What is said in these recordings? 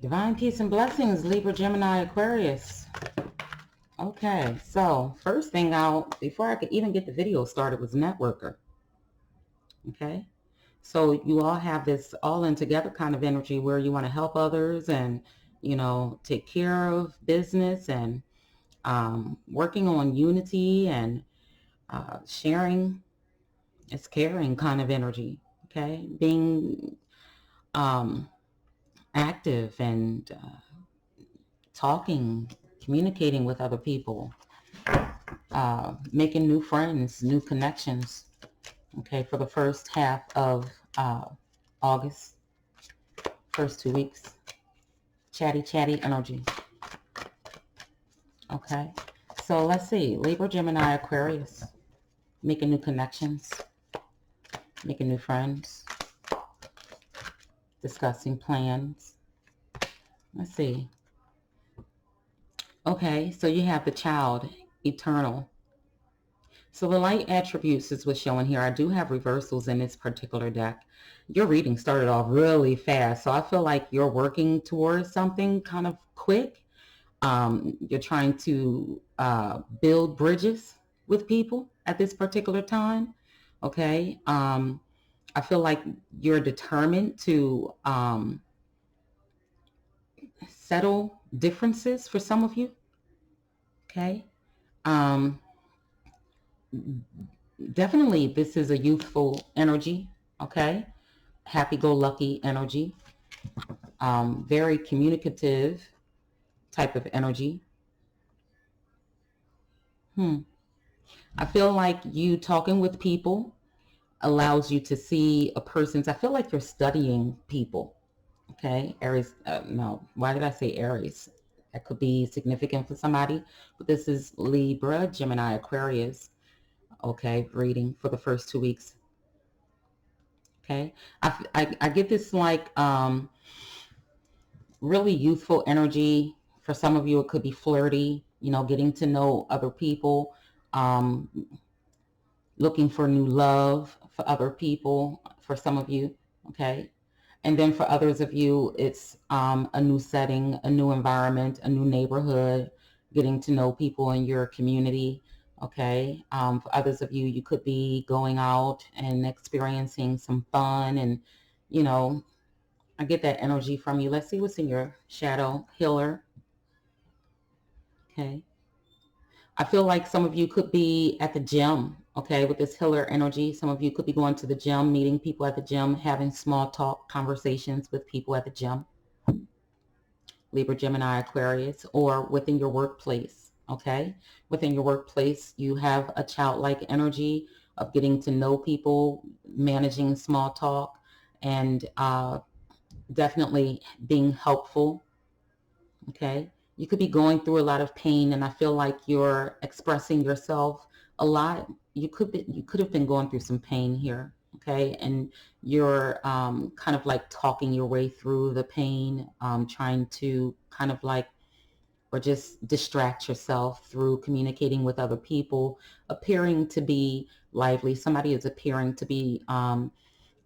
Divine peace and blessings, Libra Gemini Aquarius. Okay, so first thing out, before I could even get the video started, was networker. Okay, so you all have this all in together kind of energy where you want to help others and, you know, take care of business and working on unity and sharing. It's caring kind of energy. Okay, being active and talking, communicating with other people, making new friends, new connections. Okay, for the first half of August, first 2 weeks, chatty energy. Okay, so let's see, Libra, Gemini, Aquarius, making new connections, making new friends, discussing plans. Let's see. Okay, so you have the child, eternal. So the light attributes is what's showing here. I do have reversals in this particular deck. Your reading started off really fast, so I feel like you're working towards something kind of quick. You're trying to build bridges with people at this particular time. Okay. I feel like you're determined to settle differences for some of you. Okay. Definitely this is a youthful energy. Okay. Happy-go-lucky energy. Very communicative type of energy. I feel like you talking with people allows you to see a person's, I feel like you're studying people. Okay, Aries, no, why did I say Aries? That could be significant for somebody, but this is Libra, Gemini, Aquarius. Okay, reading for the first 2 weeks. Okay, I get this like really youthful energy. For some of you, it could be flirty, you know, getting to know other people, looking for new love for other people, for some of you. Okay. And then for others of you, it's a new setting, a new environment, a new neighborhood, getting to know people in your community. Okay. For others of you, you could be going out and experiencing some fun and, you know, I get that energy from you. Let's see what's in your shadow healer. Okay. I feel like some of you could be at the gym, okay, with this healer energy. Some of you could be going to the gym, meeting people at the gym, having small talk conversations with people at the gym. Libra, Gemini, Aquarius, or within your workplace, okay? Within your workplace, you have a childlike energy of getting to know people, managing small talk, and definitely being helpful. Okay, you could be going through a lot of pain, and I feel like you're expressing yourself a lot. You could have been going through some pain here. Okay, and you're kind of like talking your way through the pain, trying to kind of like, or just distract yourself through communicating with other people, appearing to be lively. Somebody is appearing to be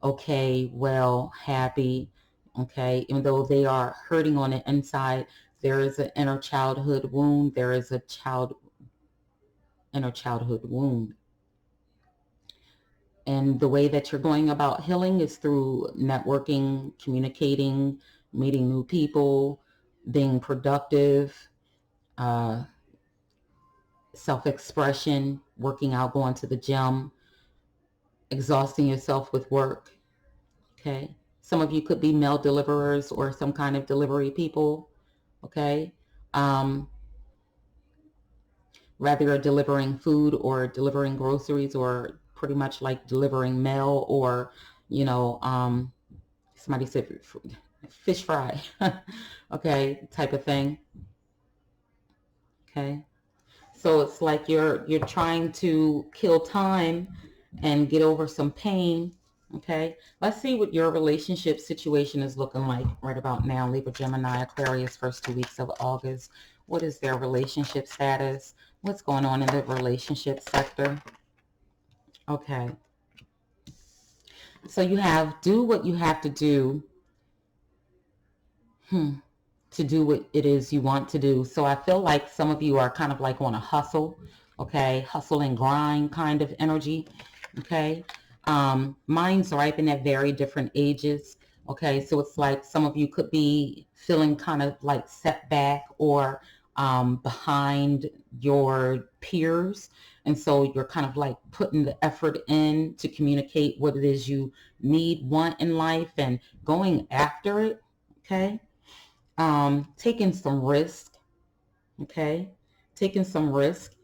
okay, well, happy, okay, even though they are hurting on the inside. There is an inner childhood wound. There is a inner childhood wound. And the way that you're going about healing is through networking, communicating, meeting new people, being productive, self-expression, working out, going to the gym, exhausting yourself with work. Okay. Some of you could be mail deliverers or some kind of delivery people. Okay. Whether you're delivering food or delivering groceries or pretty much like delivering mail or, you know, somebody said fish fry. Okay. Type of thing. Okay. So it's like you're trying to kill time and get over some pain. Okay, let's see what your relationship situation is looking like right about now. Libra, Gemini, Aquarius, first 2 weeks of August. What is their relationship status? What's going on in the relationship sector? Okay, so you have do what you have to do. to do what it is you want to do. So I feel like some of you are kind of like on a hustle, okay? Hustle and grind kind of energy, okay? Minds ripen at very different ages, okay? So it's like some of you could be feeling kind of like set back or behind your peers. And so you're kind of like putting the effort in to communicate what it is you need, want in life and going after it, okay? Taking some risk, okay? Taking some risk.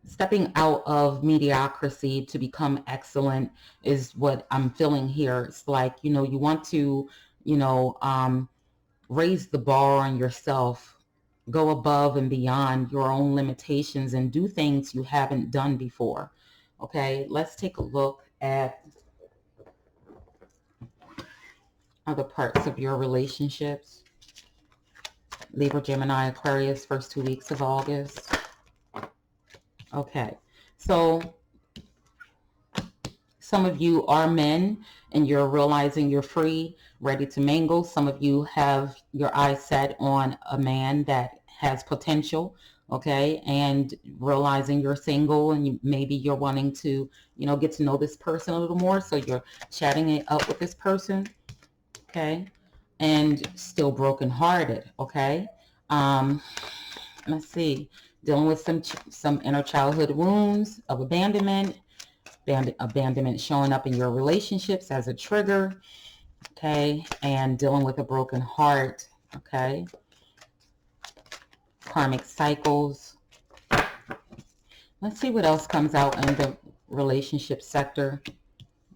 Stepping out of mediocrity to become excellent is what I'm feeling here. It's like, you know, you want to, you know, raise the bar on yourself, go above and beyond your own limitations and do things you haven't done before. Okay, let's take a look at other parts of your relationships. Libra, Gemini, Aquarius, first 2 weeks of August. Okay, so some of you are men and you're realizing you're free, ready to mingle. Some of you have your eyes set on a man that has potential, okay, and realizing you're single and maybe you're wanting to, you know, get to know this person a little more. So you're chatting it up with this person, okay, and still brokenhearted, okay. Let's see, dealing with some inner childhood wounds of abandonment, abandonment showing up in your relationships as a trigger, okay, and dealing with a broken heart, okay, karmic cycles. Let's see what else comes out in the relationship sector,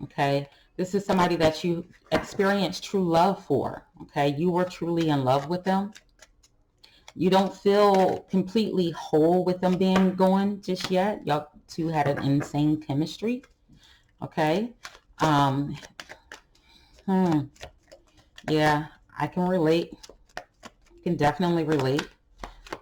okay. This is somebody that you experienced true love for, okay. You were truly in love with them. You don't feel completely whole with them being going just yet. Y'all two had an insane chemistry, okay. Yeah, I can relate. Can definitely relate.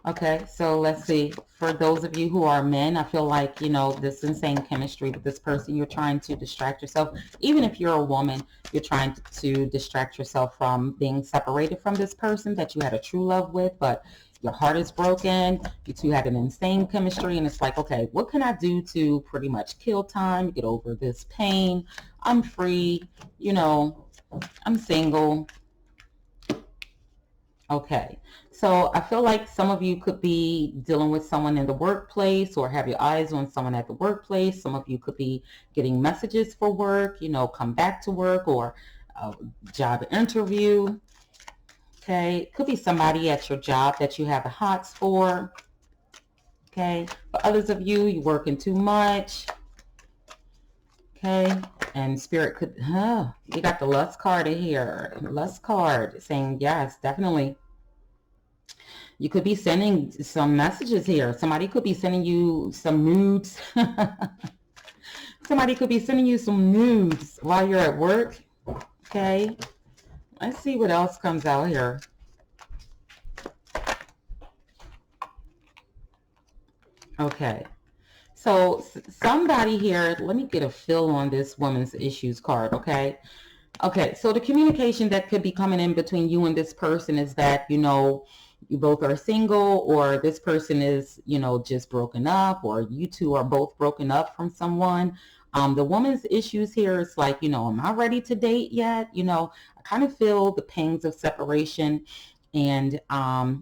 Okay, so let's see. For those of you who are men, I feel like, you know, this insane chemistry with this person, you're trying to distract yourself. Even if you're a woman, you're trying to distract yourself from being separated from this person that you had a true love with, but your heart is broken. You two had an insane chemistry, and it's like, okay, what can I do to pretty much kill time, get over this pain? I'm free, you know, I'm single. Okay, so I feel like some of you could be dealing with someone in the workplace or have your eyes on someone at the workplace. Some of you could be getting messages for work, you know, come back to work or a job interview. Okay, could be somebody at your job that you have the hots for. Okay, for others of you, you're working too much. Okay, and spirit could, you got the lust card in here. Lust card saying, yes, definitely. You could be sending some messages here. Somebody could be sending you some nudes. Somebody could be sending you some nudes while you're at work. Okay, let's see what else comes out here. Okay, so somebody here, let me get a feel on this woman's issues card, okay? Okay, so the communication that could be coming in between you and this person is that, you know, you both are single, or this person is, you know, just broken up, or you two are both broken up from someone. The woman's issues here is like, you know, am I ready to date yet? You know, I kind of feel the pangs of separation, and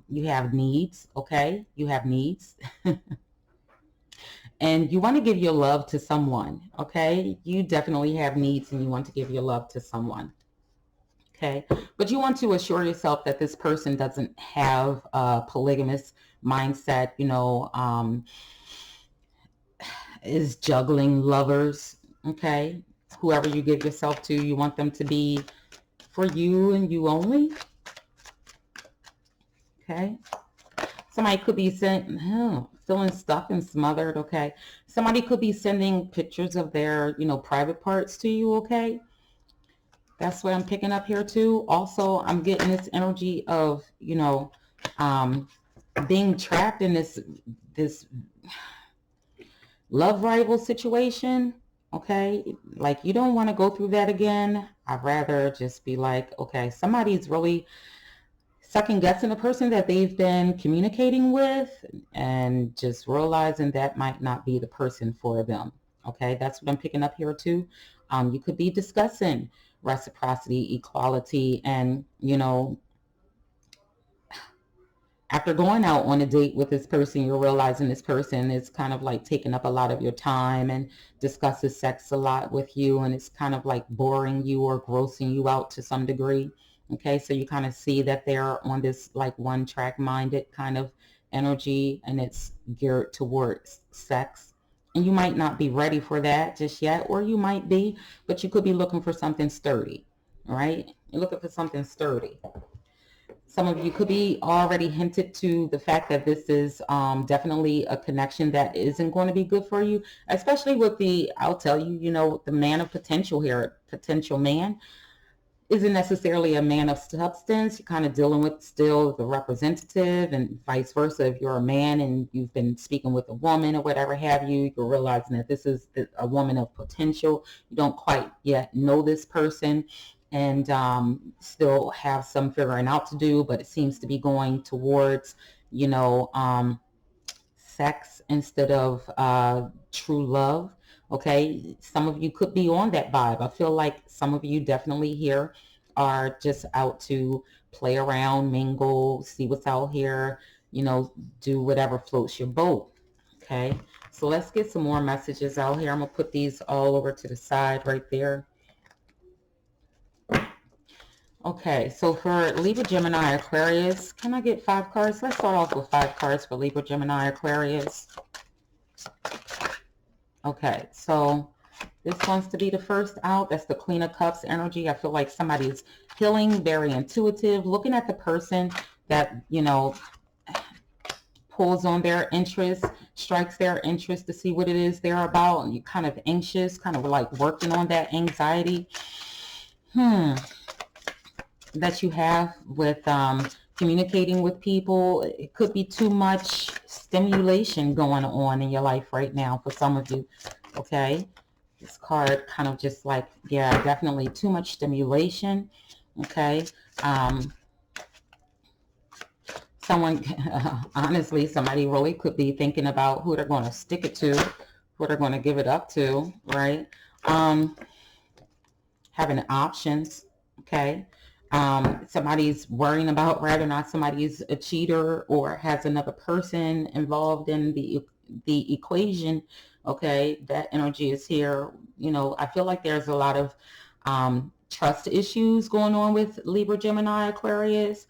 you have needs, okay? You have needs. And you want to give your love to someone, okay? You definitely have needs and you want to give your love to someone, okay? But you want to assure yourself that this person doesn't have a polygamous mindset, you know, is juggling lovers, okay? Whoever you give yourself to, you want them to be for you and you only, okay? Somebody could be feeling stuck and smothered, okay? Somebody could be sending pictures of their, you know, private parts to you, okay? That's what I'm picking up here too. Also, I'm getting this energy of, you know, being trapped in this love rival situation, okay? Like, you don't want to go through that again. I'd rather just be like, okay, somebody's really second guessing the person that they've been communicating with and just realizing that might not be the person for them. Okay, that's what I'm picking up here too. You could be discussing reciprocity, equality, and after going out on a date with this person, you're realizing this person is kind of like taking up a lot of your time and discusses sex a lot with you, and it's kind of like boring you or grossing you out to some degree. Okay, so you kind of see that they're on this like one track minded kind of energy, and it's geared towards sex. And you might not be ready for that just yet, or you might be, but you could be looking for something sturdy, right? You're looking for something sturdy. Some of you could be already hinted to the fact that this is definitely a connection that isn't going to be good for you, especially with the, I'll tell you, the man of potential here, potential man, isn't necessarily a man of substance. You're kind of dealing with still the representative, and vice versa. If you're a man and you've been speaking with a woman or whatever have you, you're realizing that this is a woman of potential. You don't quite yet know this person, and still have some figuring out to do, but it seems to be going towards, sex instead of true love. Okay, some of you could be on that vibe. I feel like some of you definitely here are just out to play around, mingle, see what's out here, do whatever floats your boat. Okay, so let's get some more messages out here. I'm gonna put these all over to the side right there. Okay, so for Libra Gemini Aquarius, can I get 5 cards? Let's start off with 5 cards for Libra Gemini Aquarius. Okay, so this wants to be the first out. That's the Queen of Cups energy. I feel like somebody's healing, very intuitive, looking at the person that, pulls on their interest, strikes their interest to see what it is they're about, and you're kind of anxious, kind of like working on that anxiety. That you have with communicating with people. It could be too much stimulation going on in your life right now for some of you. Okay, this card kind of just like, yeah, definitely too much stimulation. Okay, someone honestly, somebody really could be thinking about who they're going to stick it to, who they're going to give it up to, right? Having options. Okay, somebody's worrying about whether or not somebody's a cheater or has another person involved in the equation. Okay, that energy is here. I feel like there's a lot of trust issues going on with Libra Gemini Aquarius.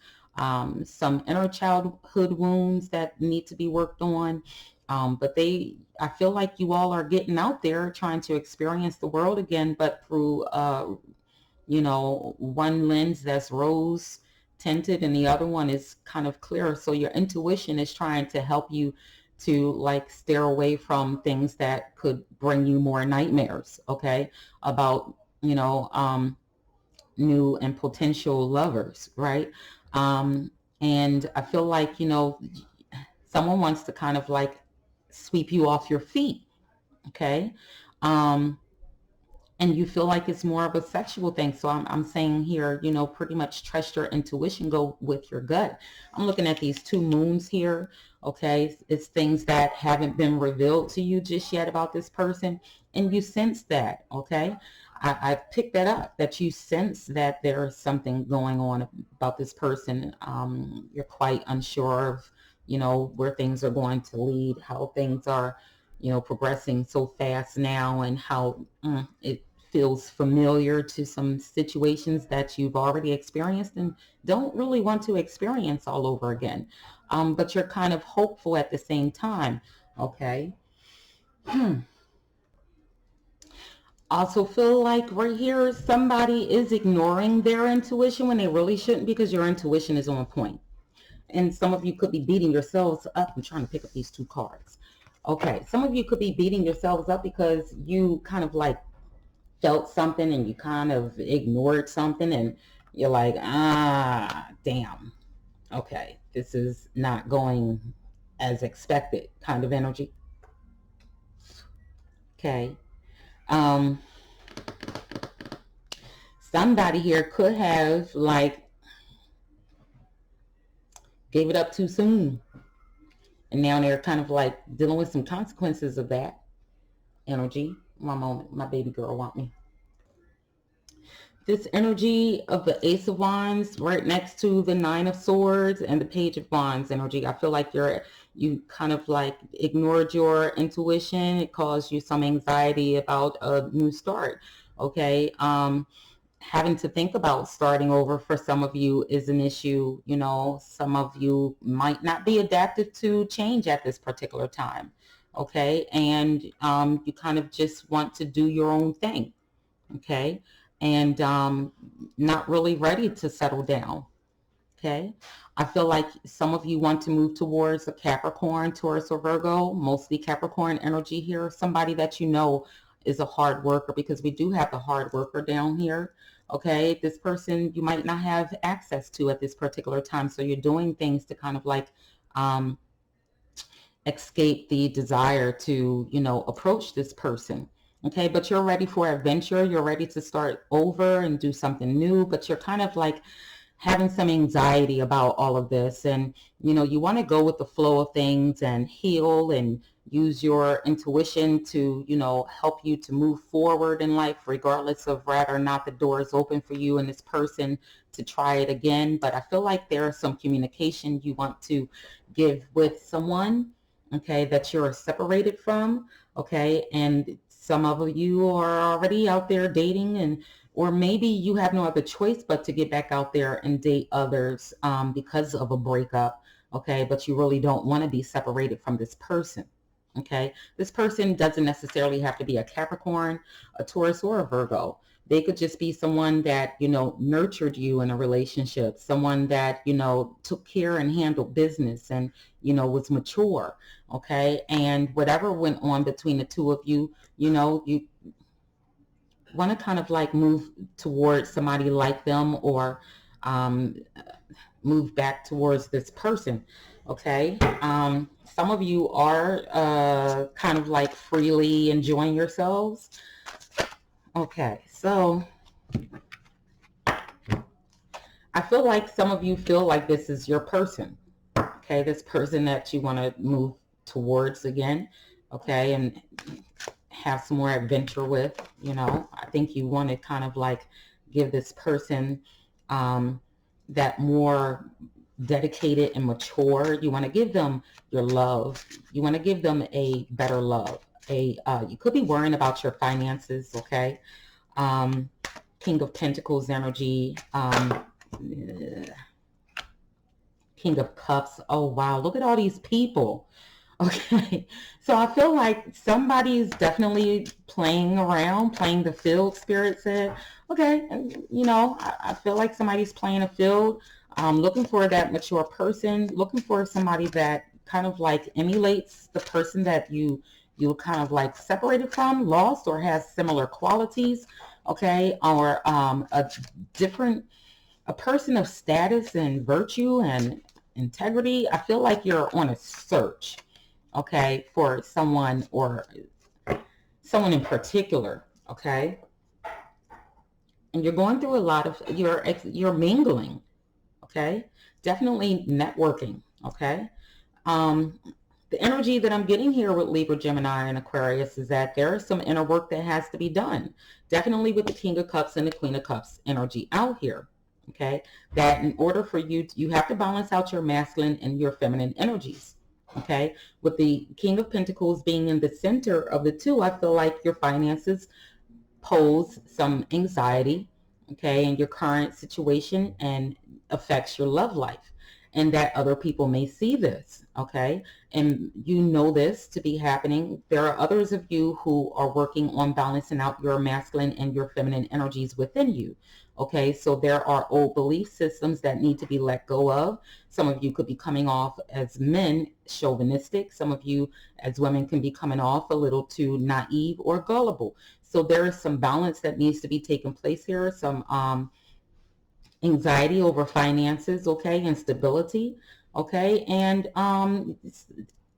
Some inner childhood wounds that need to be worked on. But I feel like you all are getting out there trying to experience the world again, but through one lens that's rose tinted and the other one is kind of clear. So your intuition is trying to help you to like steer away from things that could bring you more nightmares, okay, about, new and potential lovers, right? And I feel like, someone wants to kind of like sweep you off your feet, okay? And you feel like it's more of a sexual thing. So I'm saying here, pretty much trust your intuition, go with your gut. I'm looking at these 2 moons here. Okay, it's things that haven't been revealed to you just yet about this person, and you sense that. Okay, I picked that up, that you sense that there's something going on about this person. You're quite unsure of, where things are going to lead, how things are, progressing so fast now, and how it feels familiar to some situations that you've already experienced and don't really want to experience all over again. But you're kind of hopeful at the same time. Okay. Also feel like right here somebody is ignoring their intuition when they really shouldn't, because your intuition is on point. And some of you could be beating yourselves up. I'm trying to pick up these 2 cards. Okay, some of you could be beating yourselves up because you kind of like felt something and you kind of ignored something, and you're like, damn, okay, this is not going as expected kind of energy. Okay. Somebody here could have like gave it up too soon. And now they're kind of like dealing with some consequences of that energy. One moment, my baby girl want me. This energy of the Ace of Wands right next to the Nine of Swords and the Page of Wands energy. I feel like you kind of like ignored your intuition. It caused you some anxiety about a new start. Okay. Having to think about starting over for some of you is an issue. You know, some of you might not be adapted to change at this particular time. Okay. And you kind of just want to do your own thing. Okay. And not really ready to settle down. Okay. I feel like some of you want to move towards a Capricorn, Taurus, or Virgo, mostly Capricorn energy here. Somebody that you know is a hard worker, because we do have the hard worker down here. Okay. This person you might not have access to at this particular time. So you're doing things to kind of like escape the desire to, you know, approach this person. Okay, but you're ready for adventure. You're ready to start over and do something new, but you're kind of like having some anxiety about all of this. And, you know, you want to go with the flow of things and heal and use your intuition to, you know, help you to move forward in life, regardless of whether or not the door is open for you and this person to try it again. But I feel like there is some communication you want to give with someone, okay, that you're separated from. Okay, and some of you are already out there dating, and or maybe you have no other choice but to get back out there and date others because of a breakup. Okay, but you really don't want to be separated from this person. Okay, this person doesn't necessarily have to be a Capricorn, a Taurus, or a Virgo. They could just be someone that, you know, nurtured you in a relationship, someone that, you know, took care and handled business and, you know, was mature. Okay, and whatever went on between the two of you, you know, you want to kind of like move towards somebody like them, or move back towards this person. Okay, some of you are kind of like freely enjoying yourselves. Okay, so I feel like some of you feel like this is your person. Okay, this person that you want to move towards again. Okay, and have some more adventure with. You know, I think you want to kind of like give this person that more dedicated and mature. You want to give them your love. You want to give them a better love. You could be worrying about your finances. Okay, King of Pentacles energy, King of Cups. Oh wow, look at all these people. Okay, so I feel like somebody is definitely playing around, playing the field, Spirit said. Okay, and you know, I feel like somebody's playing a field, looking for that mature person, looking for somebody that kind of like emulates the person that you kind of like separated from, lost, or has similar qualities. Okay, or a person of status and virtue and integrity. I feel like you're on a search, okay, for someone, or someone in particular. Okay, and you're going through a lot of, you're mingling. Okay, definitely networking. Okay, the energy that I'm getting here with Libra, Gemini, and Aquarius is that there is some inner work that has to be done. Definitely with the King of Cups and the Queen of Cups energy out here. Okay, that in order for you, you have to balance out your masculine and your feminine energies. Okay, with the King of Pentacles being in the center of the two, I feel like your finances pose some anxiety, okay, in your current situation, and affects your love life, and that other people may see this. Okay, and you know this to be happening. There are others of you who are working on balancing out your masculine and your feminine energies within you. Okay, so there are old belief systems that need to be let go of. Some of you could be coming off as men chauvinistic. Some of you as women can be coming off a little too naive or gullible. So there is some balance that needs to be taking place here. Some anxiety over finances, okay, and stability, okay. And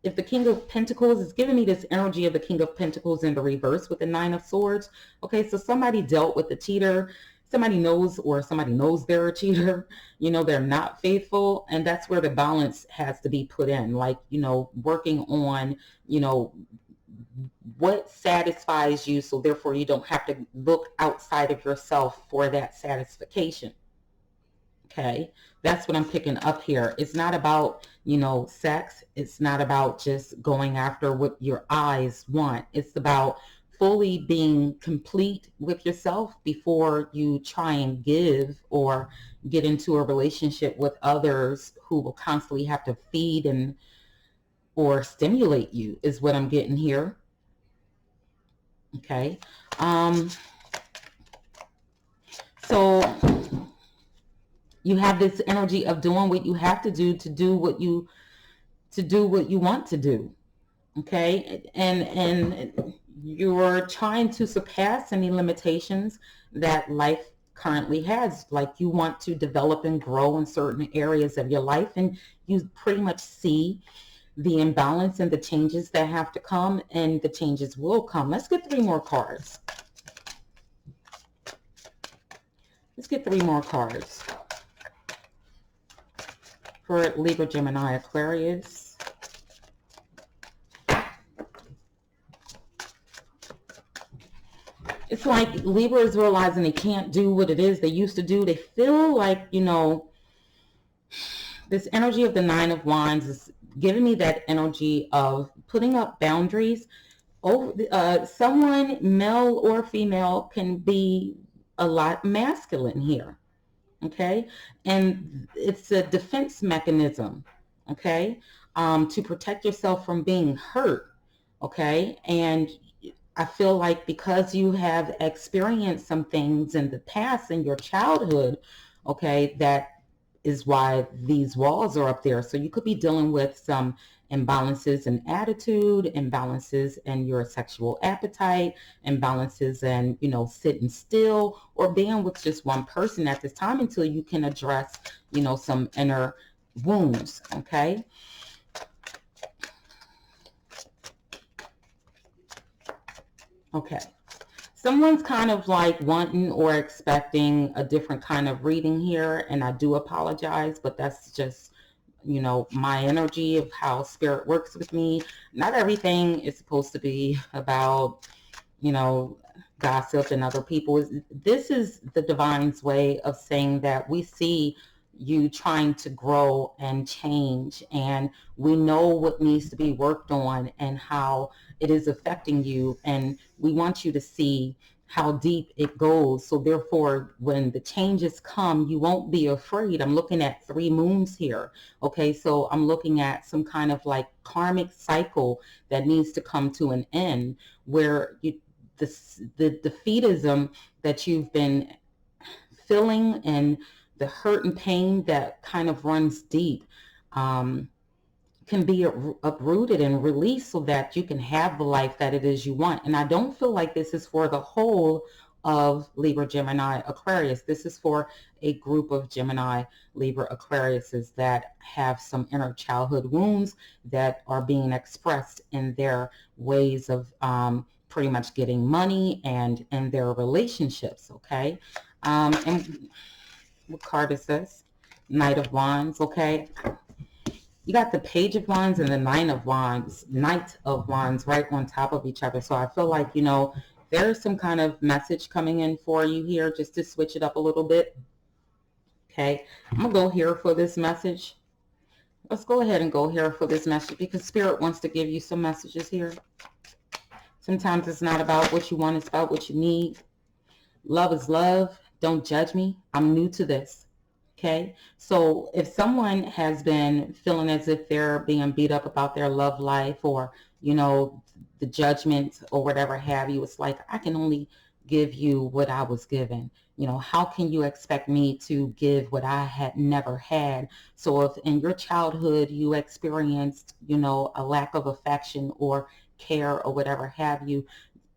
if the King of Pentacles is giving me this energy of the King of Pentacles in the reverse with the Nine of Swords, okay, so somebody dealt with the cheater. somebody knows, or somebody knows they're a cheater, they're not faithful. And that's where the balance has to be put in, like, working on, what satisfies you, so therefore you don't have to look outside of yourself for that satisfaction. Okay, that's what I'm picking up here. It's not about, sex. It's not about just going after what your eyes want. It's about fully being complete with yourself before you try and give or get into a relationship with others who will constantly have to feed and or stimulate you, is what I'm getting here. Okay. So you have this energy of doing what you have to do what you want to do. Okay. And you're trying to surpass any limitations that life currently has. Like, you want to develop and grow in certain areas of your life, and you pretty much see the imbalance and the changes that have to come, and the changes will come. Let's get 3 more cards. Let's get 3 more cards for Libra Gemini Aquarius. It's like Libra is realizing they can't do what it is they used to do. They feel like, this energy of the 9 of Wands is giving me that energy of putting up boundaries. Someone, male or female, can be a lot masculine here. Okay. And it's a defense mechanism. Okay. To protect yourself from being hurt. Okay. And I feel like because you have experienced some things in the past, in your childhood, okay, that is why these walls are up there. So you could be dealing with some imbalances in attitude, imbalances in your sexual appetite, imbalances in, sitting still or being with just one person at this time until you can address, some inner wounds. Okay. Okay. Someone's kind of like wanting or expecting a different kind of reading here, and I do apologize, but that's just, my energy of how spirit works with me. Not everything is supposed to be about, gossip and other people. This is the divine's way of saying that we see you trying to grow and change, and we know what needs to be worked on and how it is affecting you, and we want you to see how deep it goes. So therefore, when the changes come, you won't be afraid. I'm looking at 3 moons here. Okay, so I'm looking at some kind of like karmic cycle that needs to come to an end, where the defeatism that you've been feeling and the hurt and pain that kind of runs deep can be uprooted and released so that you can have the life that it is you want. And I don't feel like this is for the whole of Libra, Gemini, Aquarius. This is for a group of Gemini, Libra, Aquariuses that have some inner childhood wounds that are being expressed in their ways of pretty much getting money and in their relationships. Okay. And what card is this? Knight of Wands. Okay. You got the Page of Wands and the Knight of Wands right on top of each other. So I feel like, there's some kind of message coming in for you here, just to switch it up a little bit. Okay. I'm going to go here for this message. Let's go ahead and go here for this message, because Spirit wants to give you some messages here. Sometimes it's not about what you want, it's about what you need. Love is love. Don't judge me. I'm new to this. Okay, so if someone has been feeling as if they're being beat up about their love life, or, the judgment or whatever have you, it's like, I can only give you what I was given. How can you expect me to give what I had never had? So if in your childhood you experienced, a lack of affection or care or whatever have you,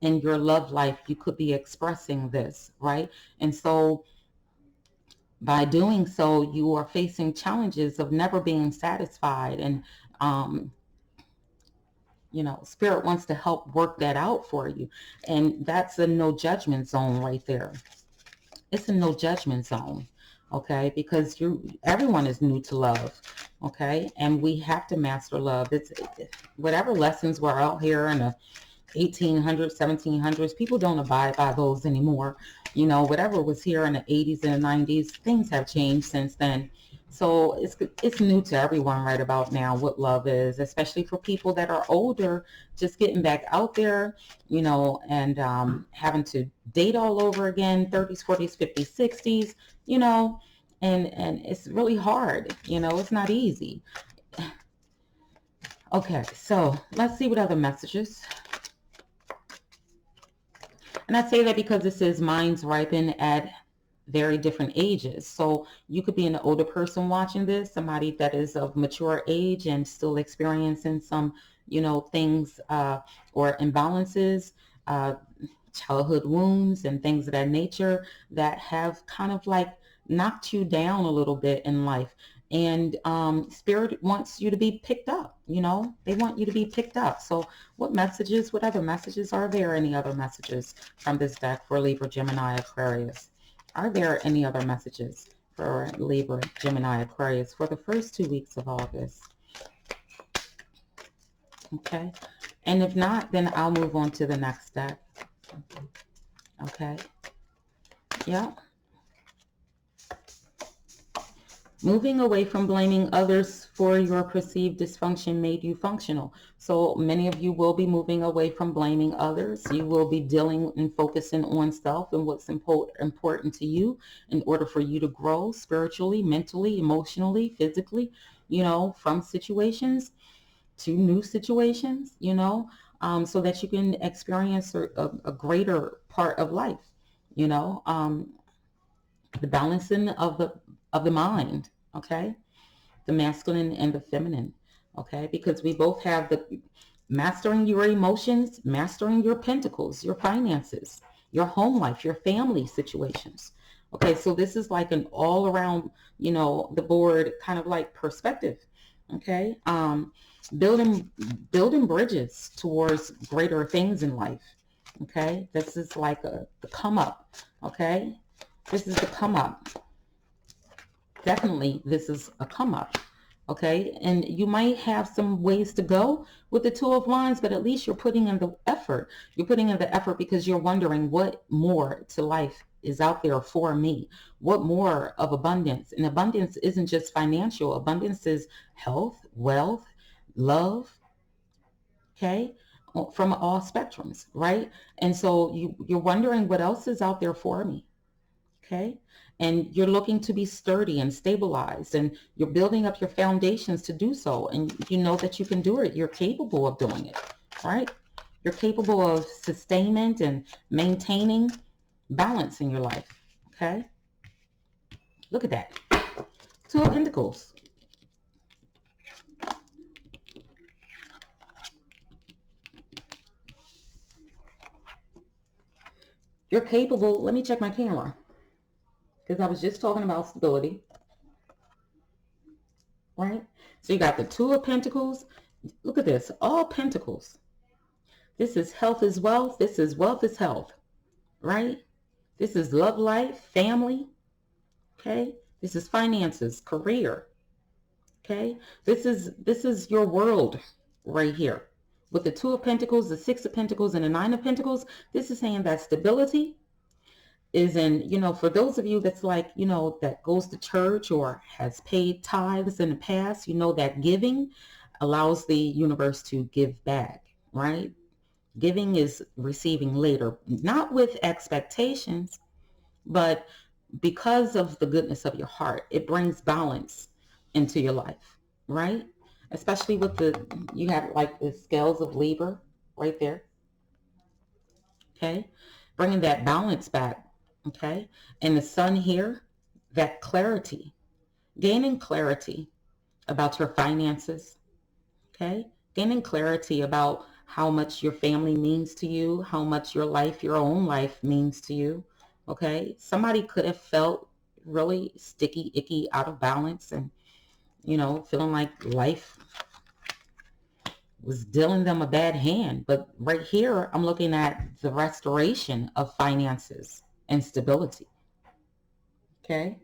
in your love life, you could be expressing this, right? And so by doing so, you are facing challenges of never being satisfied. And, Spirit wants to help work that out for you. And that's a no judgment zone right there. it's a no judgment zone, okay? Because everyone is new to love, okay? And we have to master love. It's whatever lessons were out here in the 1800s, 1700s, people don't abide by those anymore. You know, whatever was here in the 80s and the 90s, things have changed since then. So it's new to everyone right about now what love is, especially for people that are older, just getting back out there, you know, and having to date all over again, 30s, 40s, 50s, 60s, you know, and it's really hard, you know, it's not easy. Okay, so let's see what other messages. And I say that because this says minds ripen at very different ages. So you could be an older person watching this, somebody that is of mature age and still experiencing some, you know, things or imbalances, childhood wounds and things of that nature that have kind of like knocked you down a little bit in life. And Spirit wants you to be picked up, you know, they want you to be picked up. So what other messages are there? Any other messages from this deck for Libra, Gemini, Aquarius? Are there any other messages for Libra, Gemini, Aquarius for the first 2 weeks of August? Okay. And if not, then I'll move on to the next deck. Okay. Yeah. Moving away from blaming others for your perceived dysfunction made you functional. So many of you will be moving away from blaming others. You will be dealing and focusing on self and what's important to you in order for you to grow spiritually, mentally, emotionally, physically, you know, from situations to new situations, you know, so that you can experience a greater part of life, you know, the balancing of the mind, okay, the masculine and the feminine, okay, because we both have the mastering your emotions, mastering your pentacles, your finances, your home life, your family situations. Okay, so this is like an all around, you know, the board kind of like perspective. Okay, building bridges towards greater things in life. Okay, this is like the come up. Okay, this is the come up. Definitely, this is a come up. Okay, and you might have some ways to go with the Two of Wands, but at least you're putting in the effort. You're putting in the effort because you're wondering what more to life is out there for me. What more of abundance? And abundance isn't just financial. Abundance is health, wealth, love, okay, from all spectrums, right? And so you're wondering what else is out there for me, okay? And you're looking to be sturdy and stabilized, and you're building up your foundations to do so. And you know that you can do it. You're capable of doing it, right? You're capable of sustainment and maintaining balance in your life, okay? Look at that. Two of Pentacles. You're capable. Let me check my camera, because I was just talking about stability, right? So you got the Two of Pentacles. Look at this, all Pentacles. This is health is wealth. This is wealth is health, right? This is love life, family, okay? This is finances, career, okay? This is your world right here. With the Two of Pentacles, the Six of Pentacles, and the Nine of Pentacles, this is saying that stability is in, you know, for those of you that's like, you know, that goes to church or has paid tithes in the past, you know that giving allows the universe to give back, right? Giving is receiving later, not with expectations, but because of the goodness of your heart, it brings balance into your life, right? Especially with you have like the scales of Libra right there, okay? Bringing that balance back, okay? And the sun here, that clarity, gaining clarity about your finances, okay? Gaining clarity about how much your family means to you, how much your life, your own life means to you, okay? Somebody could have felt really sticky, icky, out of balance and, you know, feeling like life was dealing them a bad hand. But right here, I'm looking at the restoration of finances and stability, Okay?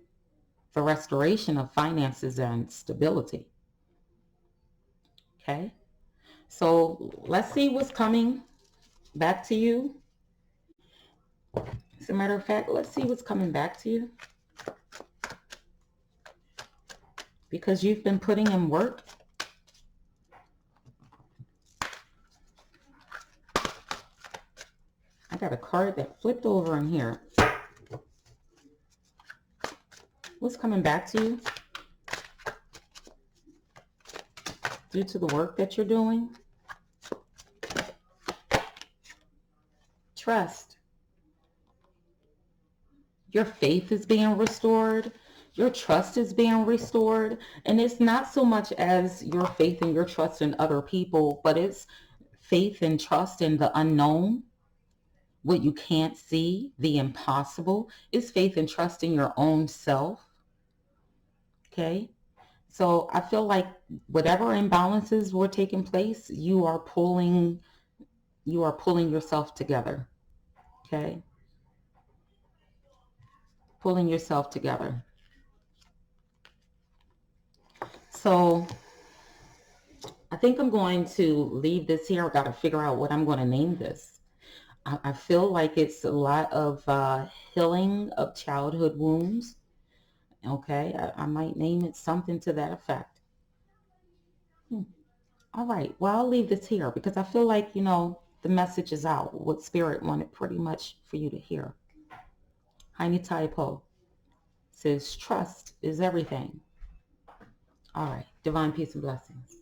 For restoration of finances and stability. Okay? So let's see what's coming back to you. As a matter of fact, let's see what's coming back to you. Because you've been putting in work. I got a card that flipped over in here. What's coming back to you? Due to the work that you're doing. Trust. Your faith is being restored. Your trust is being restored. And it's not so much as your faith and your trust in other people, but it's faith and trust in the unknown, what you can't see, the impossible. It's faith and trust in your own self. Okay? So I feel like whatever imbalances were taking place, you are pulling yourself together. Okay? Pulling yourself together. So I think I'm going to leave this here. I got to figure out what I'm going to name this. I feel like it's a lot of healing of childhood wounds. Okay, I might name it something to that effect. All right, well, I'll leave this here because I feel like, the message is out. What Spirit wanted pretty much for you to hear. Heine Taipo says, trust is everything. All right, divine peace and blessings.